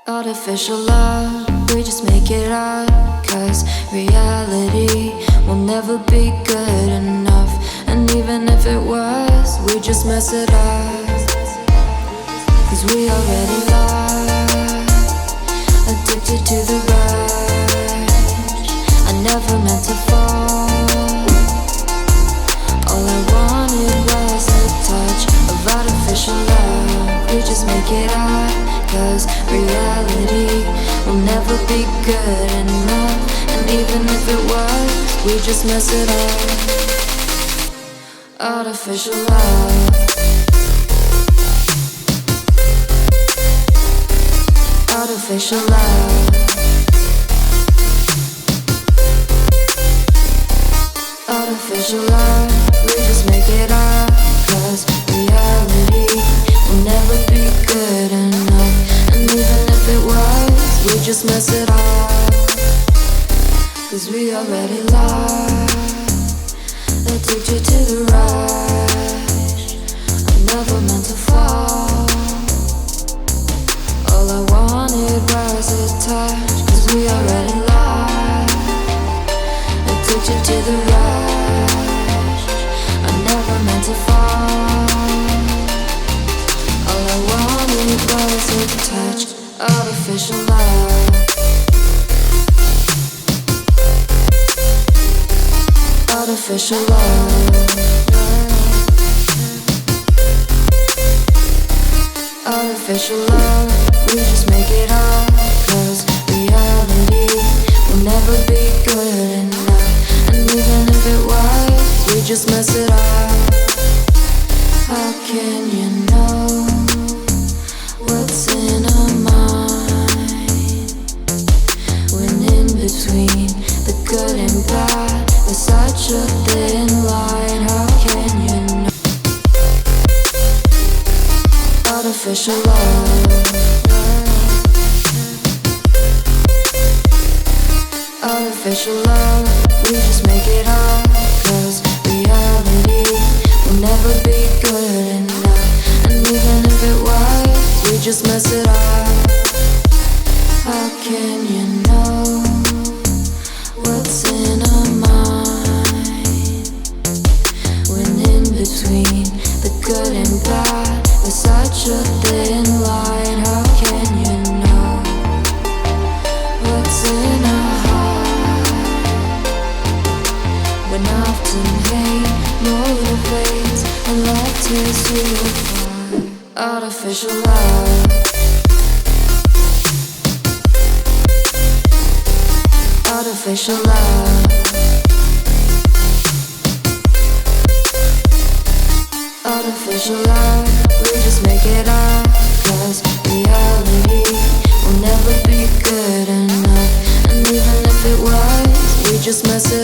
Artificial love, we just make it up. Cause reality will never be good enough. And even if it was, we just mess it up. Cause we already lost, addicted to the rush. I never meant to fall. All I wanted was a touch of artificial love. We just make it up. Cause reality will never be good enough. And even if it was, we just mess it up. Artificial love. Artificial love. Artificial love. We just make it up. Cause reality will never be good enough. And even if it was, we just mess it up. Cause we already lost, addicted to the rush. I never meant to fall. All I wanted was a touch. Cause we already lost, addicted to the rush. I never meant to fall. All I wanted was a touch. Artificial love. Artificial love. Artificial love. We just make it up. Cause reality will never be good enough. And even if it was, we just mess it up. How can you know what's in our mind when in between the good and bad there's such a thin line? How can you know? Artificial love. Artificial love. We just make it up. Cause reality will never be good enough. And even if it was, we just mess it up. How can you know what's in our mind when in between the good and bad there's such a thin line? How can you know what's in our heart when often hate motivates and love tears you apart? Artificial love. Artificial love. Artificial love. We just make it up. Cause reality will never be good enough. And even if it was, we just mess it up.